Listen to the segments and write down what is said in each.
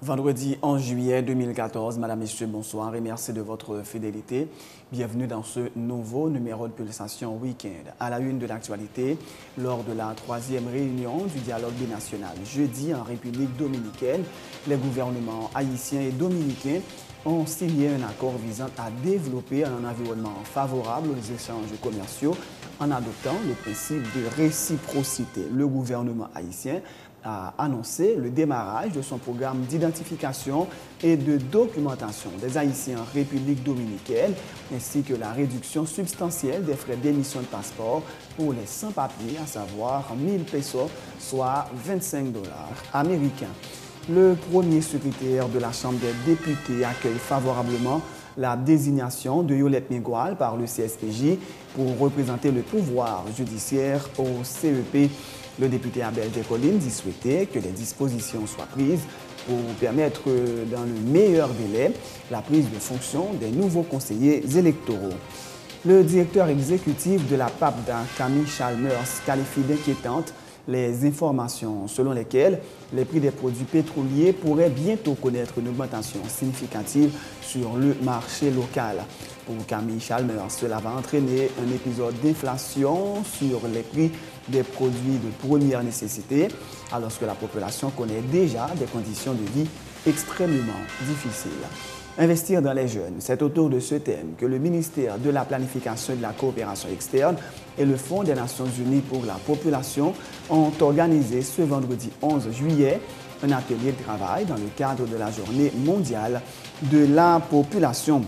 Vendredi 11 juillet 2014, Madame, Messieurs, bonsoir et merci de votre fidélité. Bienvenue dans ce nouveau numéro de Pulsation Week-end. À la une de l'actualité, lors de la troisième réunion du dialogue binational jeudi en République dominicaine, les gouvernements haïtiens et dominicains ont signé un accord visant à développer un environnement favorable aux échanges commerciaux en adoptant le principe de réciprocité. Le gouvernement haïtien a annoncé le démarrage de son programme d'identification et de documentation des Haïtiens en République dominicaine, ainsi que la réduction substantielle des frais d'émission de passeport pour les sans-papiers, à savoir 1000 pesos, soit 25 dollars américains. Le premier secrétaire de la Chambre des députés accueille favorablement la désignation de Yolette Mengual par le CSPJ pour représenter le pouvoir judiciaire au CEP. Le député Abel Descollines dit souhaiter que les dispositions soient prises pour permettre dans le meilleur délai la prise de fonction des nouveaux conseillers électoraux. Le directeur exécutif de la PAPDA, Camille Chalmers, qualifie d'inquiétantes les informations selon lesquelles les prix des produits pétroliers pourraient bientôt connaître une augmentation significative sur le marché local. Pour Camille Chalmers, cela va entraîner un épisode d'inflation sur les prix des produits de première nécessité, alors que la population connaît déjà des conditions de vie extrêmement difficiles. Investir dans les jeunes, c'est autour de ce thème que le ministère de la Planification et de la Coopération externe et le Fonds des Nations Unies pour la population ont organisé ce vendredi 11 juillet un atelier de travail dans le cadre de la Journée mondiale de la population.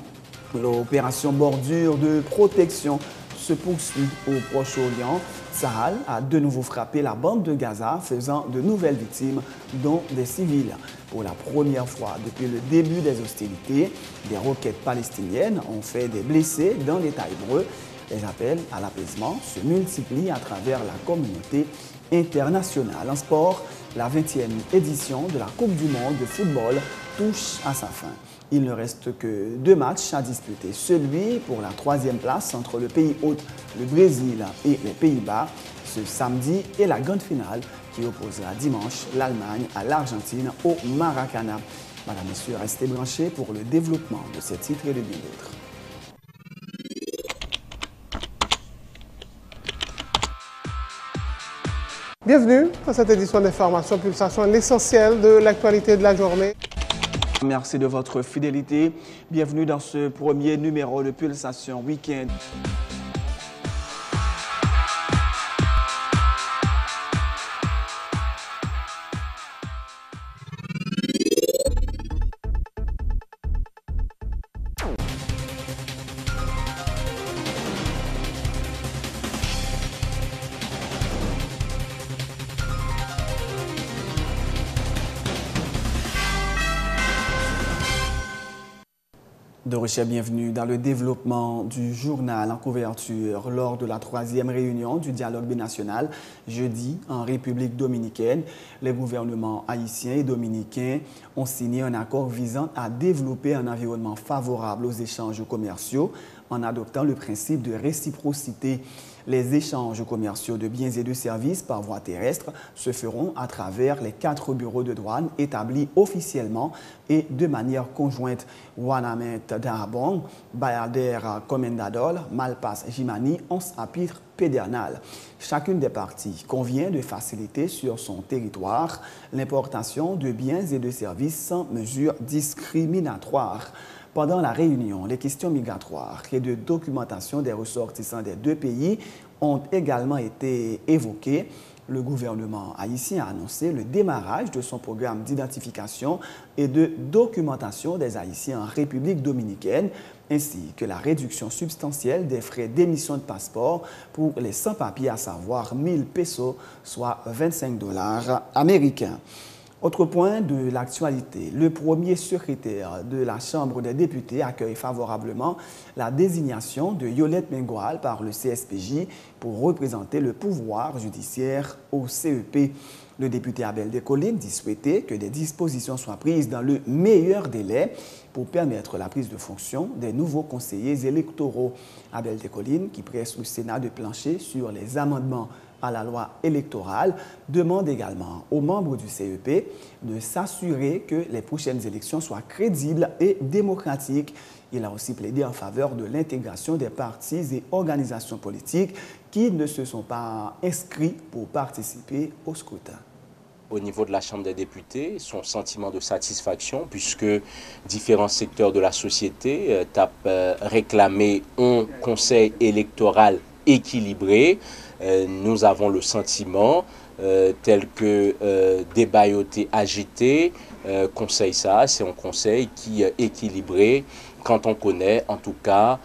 L'opération Bordure de protection se poursuit au Proche-Orient. Tsahal a de nouveau frappé la bande de Gaza, faisant de nouvelles victimes, dont des civils. Pour la première fois depuis le début des hostilités, des roquettes palestiniennes ont fait des blessés dans l'État hébreu. Les appels à l'apaisement se multiplient à travers la communauté internationale. En sport, la 20e édition de la Coupe du monde de football touche à sa fin. Il ne reste que 2 matchs à disputer. Celui pour la 3e place entre le pays hôte, le Brésil et les Pays-Bas, ce samedi, et la grande finale qui opposera dimanche l'Allemagne à l'Argentine au Maracana. Madame, Messieurs, restez branchés pour le développement de ces titres et de bien d'autres. Bienvenue à cette édition d'Information Pulsation, l'essentiel de l'actualité de la journée. Merci de votre fidélité. Bienvenue dans ce premier numéro de Pulsation Week-end. Dorochia, bienvenue dans le développement du journal en couverture lors de la 3e réunion du dialogue binational jeudi en République dominicaine. Les gouvernements haïtiens et dominicains ont signé un accord visant à développer un environnement favorable aux échanges commerciaux en adoptant le principe de réciprocité. Les échanges commerciaux de biens et de services par voie terrestre se feront à travers les 4 bureaux de douane établis officiellement et de manière conjointe. Wanamet Darabong, Bayader Comendadol, Malpas Jimani, Ons-Apitre, Pédernal. Chacune des parties convient de faciliter sur son territoire l'importation de biens et de services sans mesure discriminatoire. Pendant la réunion, les questions migratoires et de documentation des ressortissants des 2 pays ont également été évoquées. Le gouvernement haïtien a annoncé le démarrage de son programme d'identification et de documentation des Haïtiens en République dominicaine, ainsi que la réduction substantielle des frais d'émission de passeport pour les sans-papiers, à savoir 1000 pesos, soit 25 dollars américains. Autre point de l'actualité, le premier secrétaire de la Chambre des députés accueille favorablement la désignation de Yolette Mengual par le CSPJ pour représenter le pouvoir judiciaire au CEP. Le député Abel Descollines dit souhaiter que des dispositions soient prises dans le meilleur délai pour permettre la prise de fonction des nouveaux conseillers électoraux. Abel Descollines, qui presse le Sénat de plancher sur les amendements à la loi électorale, demande également aux membres du CEP de s'assurer que les prochaines élections soient crédibles et démocratiques. Il a aussi plaidé en faveur de l'intégration des partis et organisations politiques qui ne se sont pas inscrits pour participer au scrutin. Au niveau de la Chambre des députés, son sentiment de satisfaction, puisque différents secteurs de la société tapent réclamé un conseil électoral équilibré. Nous avons le sentiment, tel que débat été agité, conseil ça, c'est un conseil qui est équilibré quand on connaît en tout cas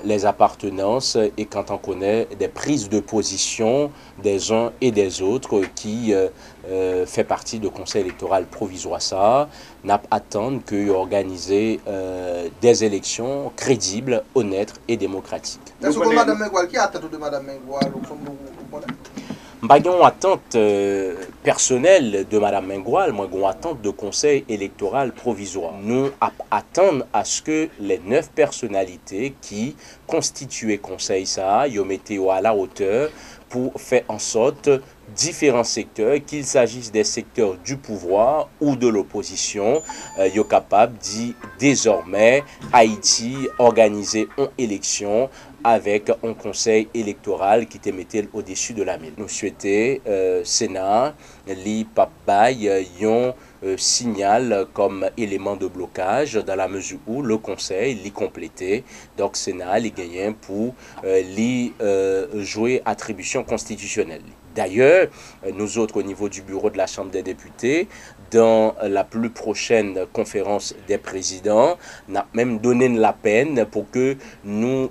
les appartenances et quand on connaît des prises de position des uns et des autres qui fait partie du conseil électoral provisoire. Ça n'a attendre que organiser des élections crédibles, honnêtes et démocratiques. Est-ce que Mme Mengual, qui attend de Mme Mengual J'ai une attente personnelle de Mme Mengual, moi j'ai une attente de conseil électoral provisoire. Nous attendons à ce que les 9 personnalités qui constituaient conseil ça, ils mettent à la hauteur pour faire en sorte différents secteurs, qu'il s'agisse des secteurs du pouvoir ou de l'opposition, sont capables de désormais Haïti organiser une élection avec un conseil électoral qui te mettait au-dessus de la mine. Nous souhaitons, Sénat, li papay, yon signal comme élément de blocage dans la mesure où le conseil l'y complété. Donc, Sénat, l'y gagne pour l'y jouer attribution constitutionnelle. D'ailleurs, nous autres, au niveau du bureau de la Chambre des députés, dans la plus prochaine conférence des présidents, on a même donné la peine pour que nous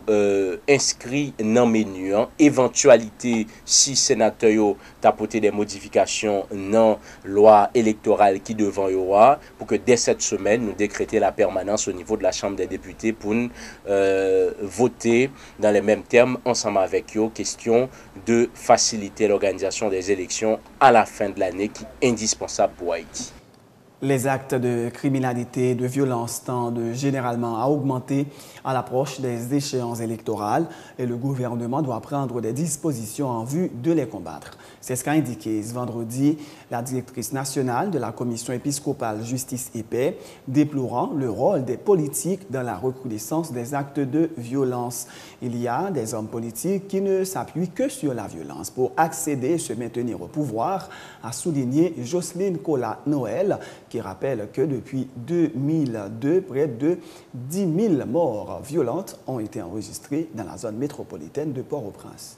inscrits dans le menu, éventualité, si sénateur tapoter des modifications dans la loi électorale qui devant y aura, pour que dès cette semaine, nous décréter la permanence au niveau de la Chambre des députés pour voter dans les mêmes termes ensemble avec eux, question de faciliter l'organisation des élections à la fin de l'année qui est indispensable pour Haïti. Les actes de criminalité, de violence tendent généralement à augmenter à l'approche des échéances électorales et le gouvernement doit prendre des dispositions en vue de les combattre. C'est ce qu'a indiqué ce vendredi la directrice nationale de la Commission épiscopale Justice et Paix, déplorant le rôle des politiques dans la recrudescence des actes de violence. Il y a des hommes politiques qui ne s'appuient que sur la violence pour accéder et se maintenir au pouvoir, a souligné Jocelyne Cola-Noël, qui rappelle que depuis 2002, près de 10 000 morts violentes ont été enregistrées dans la zone métropolitaine de Port-au-Prince.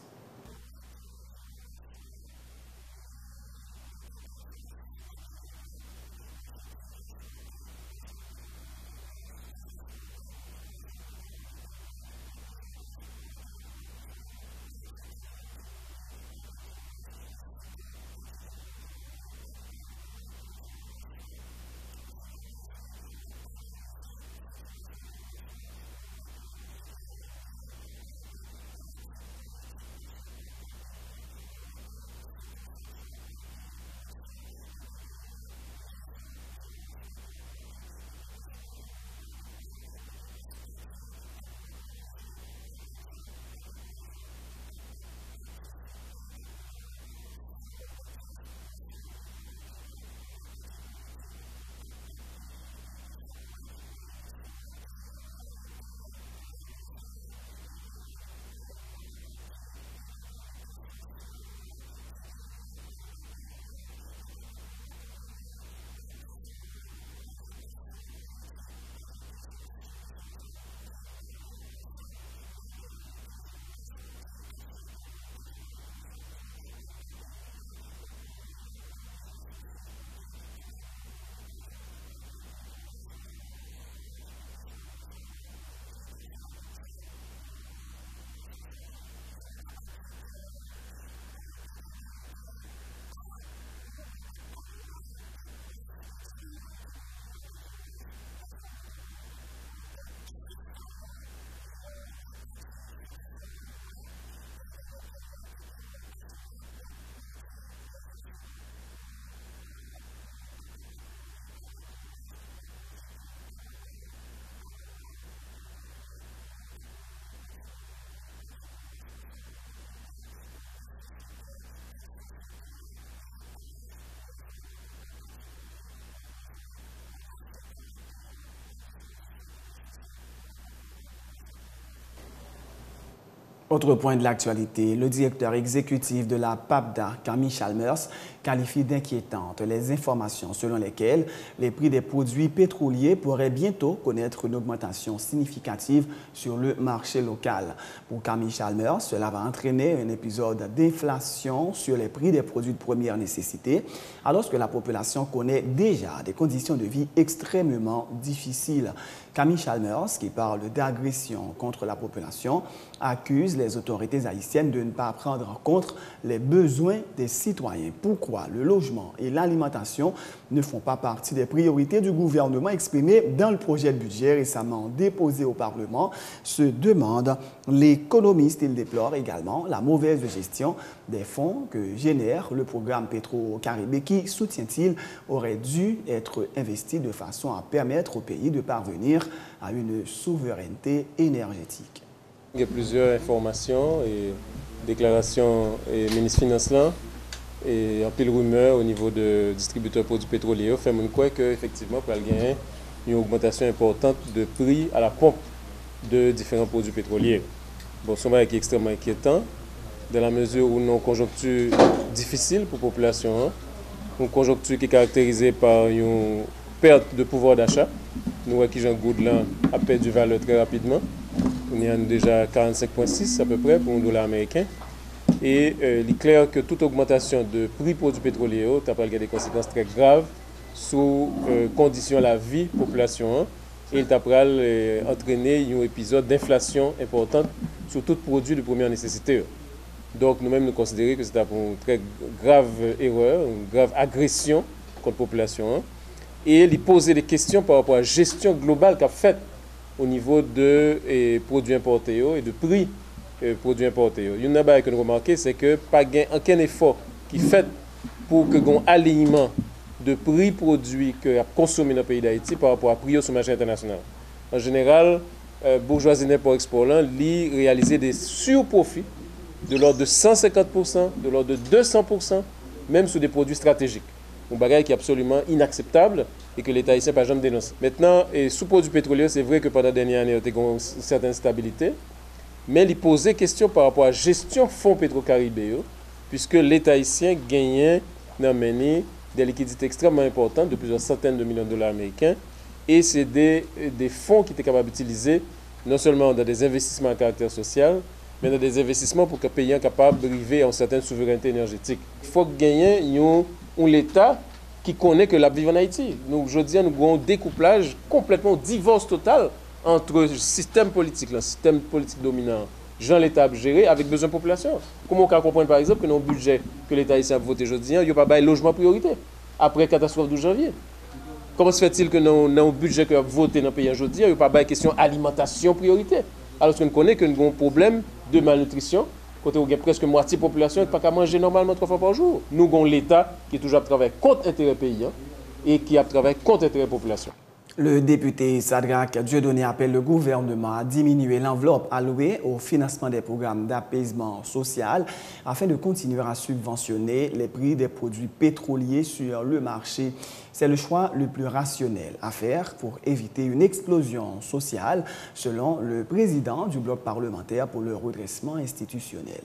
Autre point de l'actualité, le directeur exécutif de la PAPDA, Camille Chalmers, qualifie d'inquiétantes les informations selon lesquelles les prix des produits pétroliers pourraient bientôt connaître une augmentation significative sur le marché local. Pour Camille Chalmers, cela va entraîner un épisode d'inflation sur les prix des produits de première nécessité, alors que la population connaît déjà des conditions de vie extrêmement difficiles. Camille Chalmers, qui parle d'agression contre la population, accuse les autorités haïtiennes de ne pas prendre en compte les besoins des citoyens. Pourquoi le logement et l'alimentation ne font pas partie des priorités du gouvernement exprimées dans le projet de budget récemment déposé au Parlement, se demande l'économiste. Il déplore également la mauvaise gestion des fonds que génère le programme Petro-Caribé qui, soutient-il, aurait dû être investi de façon à permettre au pays de parvenir à une souveraineté énergétique. Il y a plusieurs informations et déclarations et ministre Finance là et en pile rumeur au niveau de distributeurs produits pétroliers fait mon quoi que effectivement pour gagner une augmentation importante de prix à la pompe de différents produits pétroliers. Bon, c'est qui est extrêmement inquiétant dans la mesure où nous avons une conjoncture difficile pour la population, une conjoncture qui est caractérisée par une perte de pouvoir d'achat. Nous voyons que Jean Goudelin a perdu valeur très rapidement. On est déjà à 45,6 à peu près pour $1 américain. Et il est clair que toute augmentation de prix produits pétroliers a des conséquences très graves sur conditions de la vie de la population. Et il a entraîné un épisode d'inflation importante sur tout produit de première nécessité. Donc nous-mêmes nous considérons que c'est une très grave erreur, une grave agression contre la population. Et il poser des questions par rapport à la gestion globale qu'a faite au niveau de produits importés et de prix produits importés. Une chose que nous remarquons, c'est que pas aucun effort qui est fait pour que un alignement de prix produits que a consommé dans le pays d'Haïti par rapport à prix sur le marché international. En général, bourgeoisie d'import-export réalisait des surprofits de l'ordre de 150%, de l'ordre de 200%, même sur des produits stratégiques. Un bagage qui est absolument inacceptable et que l'État haïtien n'a pas jamais dénoncé. Maintenant, sous produits pétroliers, c'est vrai que pendant la dernière année, il y a eu une certaine stabilité, mais il posait question par rapport à la gestion fonds Petro-Caribé, puisque l'État haïtien gagnait des liquidités extrêmement importantes de plusieurs centaines de millions de dollars américains, et c'est des fonds qui étaient capables d'utiliser non seulement dans des investissements à caractère social, mais dans des investissements pour que le pays soit capable d'arriver à une certaine souveraineté énergétique. Il faut gagner l'État qui connaît que la vie en Haïti. Nous, aujourd'hui, nous avons un découplage complètement, divorce total entre le système politique dominant, Jean l'État a géré avec besoin de population. Comment on peut comprendre par exemple que dans le budget que l'État haïtien a voté aujourd'hui, il n'y a pas de logement priorité après la catastrophe du janvier? Comment se fait-il que dans le budget que a voté dans le pays aujourd'hui, il n'y a pas de question alimentation priorité? Alors qu'on connaît que nous avons un problème de malnutrition, quand on a presque moitié de la population qui n'a pas qu'à manger normalement 3 fois par jour. Nous avons l'État qui est toujours à travailler contre l'intérêt pays et qui a travaillé contre l'intérêt de la population. Le député Sadrak Dieudonné appelle le gouvernement à diminuer l'enveloppe allouée au financement des programmes d'apaisement social afin de continuer à subventionner les prix des produits pétroliers sur le marché. C'est le choix le plus rationnel à faire pour éviter une explosion sociale, selon le président du bloc parlementaire pour le redressement institutionnel.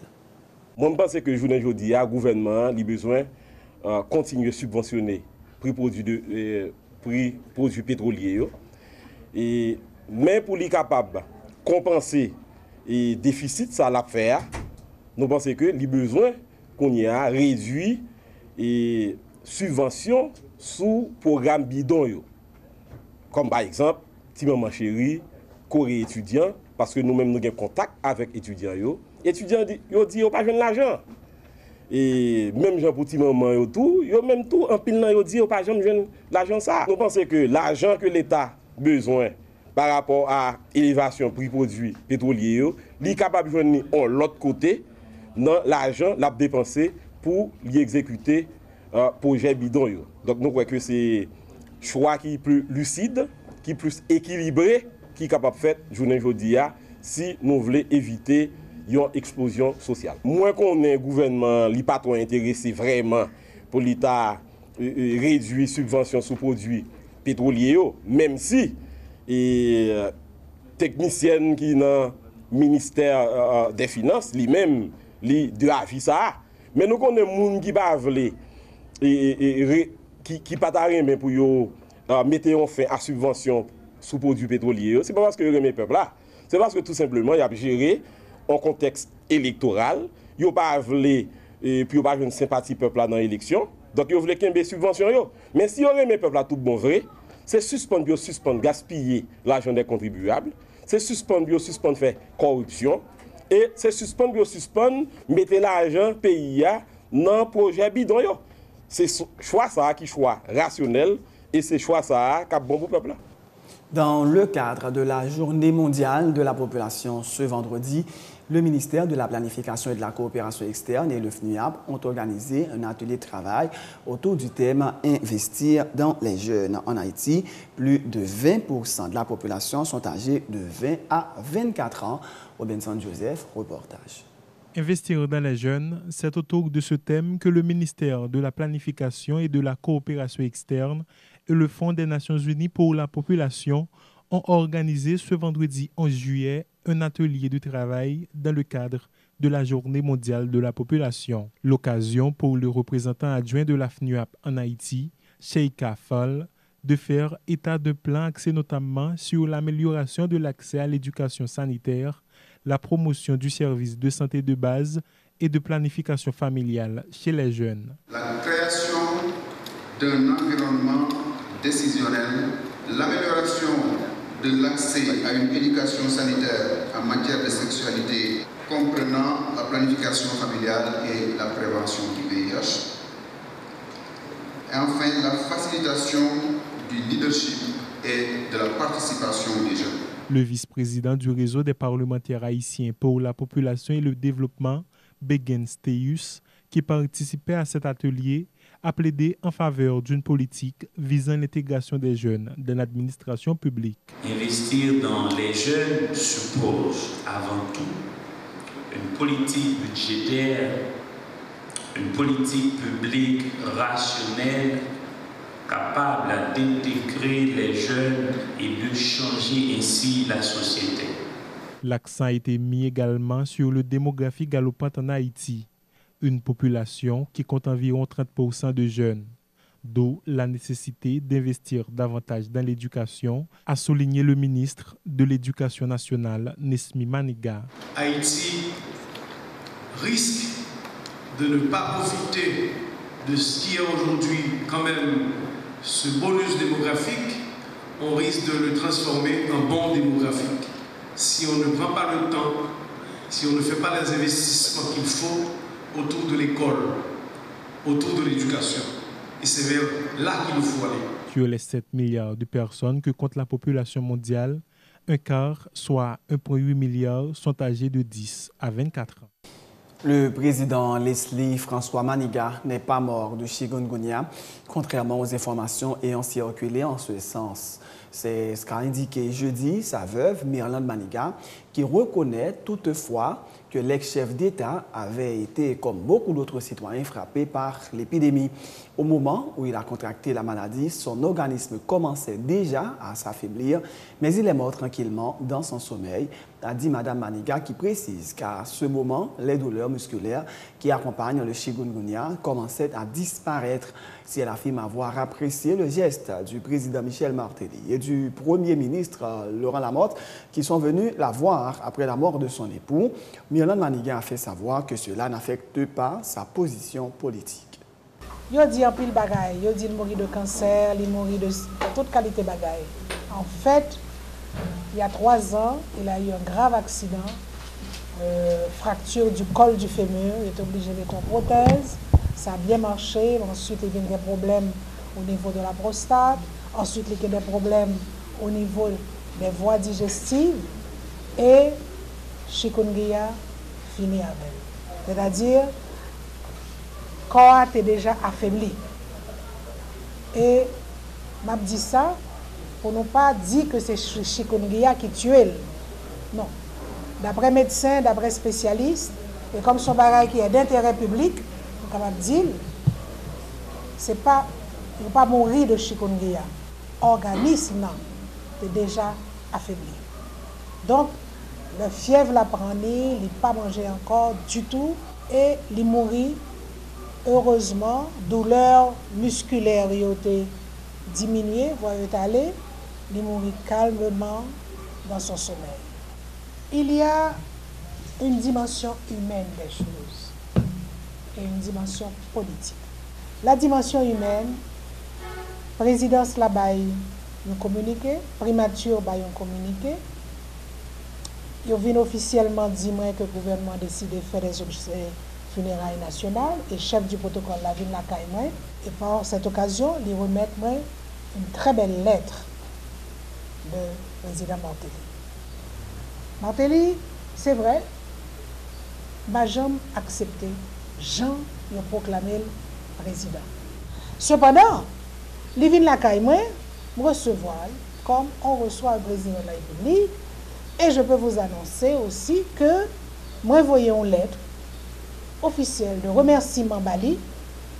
Moi, je pense que le gouvernement a besoin de continuer à subventionner les prix produits pétroliers. Et même pour les capables de compenser le déficit, ça l'a fait. Nous pensons que les besoins qu'on y a réduit et subventions sous programme bidon. Comme par exemple, Petit Maman Chéri, Corée étudiant, parce que nous-mêmes nous avons contact avec les étudiants. Les étudiants disent qu'ils n'ont pas besoin de l'argent. Et même gens pour Petit Maman, même tout, en pile, ils disent qu'ils n'ont pas besoin de l'argent. Nous pensons que l'argent que l'État a besoin par rapport à l'élévation prix produits pétroliers, il est capable de venir de l'autre côté, dans l'argent l'a dépensé pour y exécuter projet bidon. Donc nous croyons que c'est un choix qui est plus lucide, qui est plus équilibré, qui est capable de faire journée aujourd'hui si nous voulons éviter une explosion sociale. Moins qu'on ait un gouvernement qui n'est pas trop intéressé vraiment pour l'État réduire subventions sur produits pétroliers, même si technicienne qui dans ministère des Finances, lui-même, de avis ça. Mais nous connaissons des gens qui pas veulent qui pas mais pour yo mettre en fin à subvention sous produits pétroliers. C'est pas parce que remet peuple là. C'est parce que tout simplement il a géré en contexte électoral, yo pas veulent et puis yo pas une sympathie peuple là dans l'élection. Donc yo voulait qu'un subvention yo. Mais si yo remet peuple là tout bon vrai, c'est suspendre gaspiller l'argent des contribuables, c'est suspendre faire corruption et c'est suspendre mettre l'argent pays dans projet bidon yo. C'est choix ça qui choix rationnel et c'est choix ça qui est bon pour le peuple. Dans le cadre de la Journée mondiale de la population ce vendredi, le ministère de la Planification et de la Coopération externe et le FNUAP ont organisé un atelier de travail autour du thème « Investir dans les jeunes ». En Haïti, plus de 20% de la population sont âgés de 20 à 24 ans. Robinson Joseph, reportage. Investir dans les jeunes, c'est autour de ce thème que le ministère de la Planification et de la Coopération externe et le Fonds des Nations Unies pour la population ont organisé ce vendredi 11 juillet un atelier de travail dans le cadre de la Journée mondiale de la population. L'occasion pour le représentant adjoint de la FNUAP en Haïti, Sheika Fall, de faire état de plan axé notamment sur l'amélioration de l'accès à l'éducation sanitaire, la promotion du service de santé de base et de planification familiale chez les jeunes. La création d'un environnement décisionnel, l'amélioration de l'accès à une éducation sanitaire en matière de sexualité comprenant la planification familiale et la prévention du VIH. Et enfin, la facilitation du leadership et de la participation des jeunes. Le vice-président du réseau des parlementaires haïtiens pour la population et le développement, Begin Steus, qui participait à cet atelier, a plaidé en faveur d'une politique visant l'intégration des jeunes dans l'administration publique. Investir dans les jeunes suppose avant tout une politique budgétaire, une politique publique rationnelle, capable d'intégrer les jeunes et de changer ainsi la société. L'accent a été mis également sur le démographie galopante en Haïti, une population qui compte environ 30% de jeunes, d'où la nécessité d'investir davantage dans l'éducation, a souligné le ministre de l'Éducation nationale, Nesmi Maniga. Haïti risque de ne pas profiter de ce qui est aujourd'hui quand même ce bonus démographique, on risque de le transformer en bond démographique. Si on ne prend pas le temps, si on ne fait pas les investissements qu'il faut autour de l'école, autour de l'éducation. Et c'est vers là qu'il nous faut aller. Sur les 7 milliards de personnes que compte la population mondiale, un quart, soit 1,8 milliard, sont âgés de 10 à 24 ans. Le président Leslie François Maniga n'est pas mort du chikungunya, contrairement aux informations ayant circulé en ce sens. C'est ce qu'a indiqué jeudi sa veuve, Myrlande Maniga, qui reconnaît toutefois que l'ex-chef d'État avait été, comme beaucoup d'autres citoyens, frappé par l'épidémie. Au moment où il a contracté la maladie, son organisme commençait déjà à s'affaiblir, mais il est mort tranquillement dans son sommeil, a dit Mme Maniga, qui précise qu'à ce moment, les douleurs musculaires qui accompagnent le chikungunya commençaient à disparaître. Si elle affirme avoir apprécié le geste du président Michel Martelly et du Premier ministre Laurent Lamotte, qui sont venus la voir après la mort de son époux, Myrlande Maniga a fait savoir que cela n'affecte pas sa position politique. Yo dit en pile bagaille, yo dit il mourit de cancer, il mourit de toute qualité bagaille. En fait, il y a 3 ans, il a eu un grave accident, fracture du col du fémur, il est obligé de mettre en prothèse. Ça a bien marché. Ensuite, il y a eu des problèmes au niveau de la prostate. Ensuite, il y a eu des problèmes au niveau des voies digestives. Et chikungunya fini avec. C'est-à-dire, le corps est déjà affaibli. Et je dis ça pour ne pas dire que c'est chikungunya qui tue. Non. D'après médecins, d'après spécialistes, et comme son bagage qui est d'intérêt public, capable de dire, c'est pas, il ne faut pas mourir de chikungunya. L'organisme est déjà affaibli. Donc, Le fièvre l'a pris, il n'a pas mangé encore du tout et il mourit. Heureusement, douleur musculaire a été diminuée, voire étalée, il mourit calmement dans son sommeil. Il y a une dimension humaine des choses et une dimension politique. La dimension humaine, présidence la baille nous communiqué, primature baille nous communiqué. Il vient officiellement dire que le gouvernement a décidé de faire des obsèques funérailles nationales et chef du protocole la ville la caille. Et par cette occasion, il remet une très belle lettre de président Martelly. Martelly, c'est vrai, m'a jamais accepté, Jean a proclamé le président. Cependant, il vient la caille me recevoir comme on reçoit le président de la République. Et je peux vous annoncer aussi que moi, voyez une lettre officielle de remerciement Bali.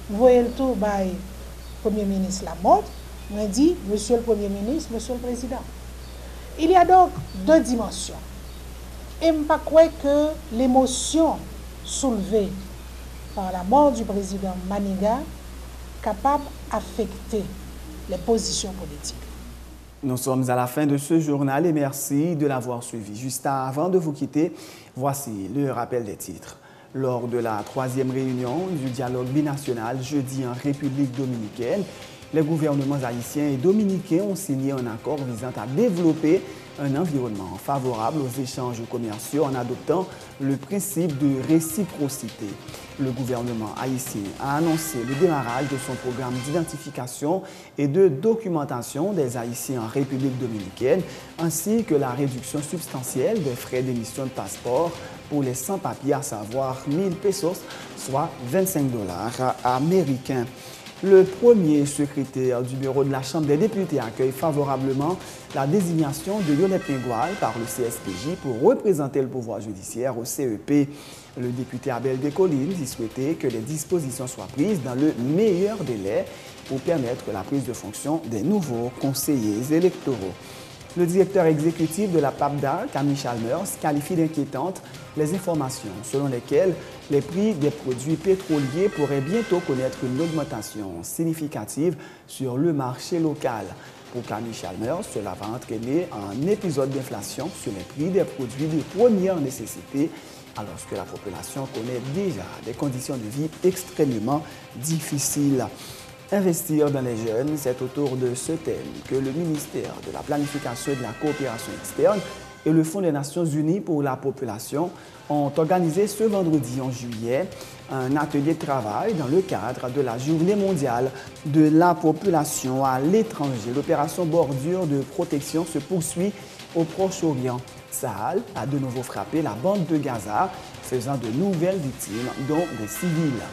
Vous voyez le tour par le Premier ministre Lamotte. Moi, dit, Monsieur le Premier ministre, Monsieur le Président. Il y a donc deux dimensions. Et je ne crois pas que l'émotion soulevée par la mort du président Maniga est capable d'affecter les positions politiques. Nous sommes à la fin de ce journal et merci de l'avoir suivi. Juste avant de vous quitter, voici le rappel des titres. Lors de la 3e réunion du dialogue binational jeudi en République dominicaine, les gouvernements haïtiens et dominicains ont signé un accord visant à développer un environnement favorable aux échanges commerciaux en adoptant le principe de réciprocité. Le gouvernement haïtien a annoncé le démarrage de son programme d'identification et de documentation des Haïtiens en République dominicaine, ainsi que la réduction substantielle des frais d'émission de passeport pour les sans-papiers, à savoir 1000 pesos, soit 25 $ américains. Le premier secrétaire du bureau de la Chambre des députés accueille favorablement la désignation de Yolette Mengual par le CSPJ pour représenter le pouvoir judiciaire au CEP. Le député Abel Descollines dit souhaiter que les dispositions soient prises dans le meilleur délai pour permettre la prise de fonction des nouveaux conseillers électoraux. Le directeur exécutif de la PAPDA, Camille Chalmers, qualifie d'inquiétantes les informations selon lesquelles les prix des produits pétroliers pourraient bientôt connaître une augmentation significative sur le marché local. Pour Camille Chalmers, cela va entraîner un épisode d'inflation sur les prix des produits de première nécessité, alors que la population connaît déjà des conditions de vie extrêmement difficiles. Investir dans les jeunes, c'est autour de ce thème que le ministère de la Planification et de la Coopération externe et le Fonds des Nations Unies pour la population ont organisé ce vendredi 11 juillet un atelier de travail dans le cadre de la Journée mondiale de la population à l'étranger. L'opération Bordure de protection se poursuit au Proche-Orient. Sahel a de nouveau frappé la bande de Gaza, faisant de nouvelles victimes, dont des civils.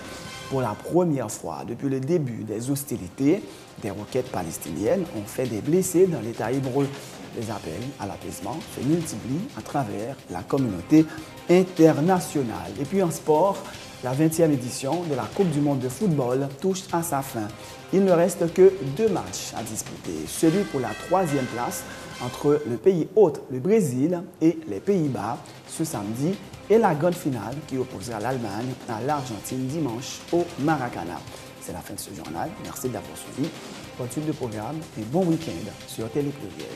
Pour la première fois depuis le début des hostilités, des roquettes palestiniennes ont fait des blessés dans l'État hébreu. Les appels à l'apaisement se multiplient à travers la communauté internationale. Et puis en sport, la 20e édition de la Coupe du monde de football touche à sa fin. Il ne reste que 2 matchs à disputer. Celui pour la 3e place entre le pays hôte, le Brésil, et les Pays-Bas ce samedi, et la grande finale qui opposera l'Allemagne à l'Argentine dimanche au Maracana. C'est la fin de ce journal. Merci de l'avoir suivi. Bonne suite de programme et bon week-end sur Télépluriel.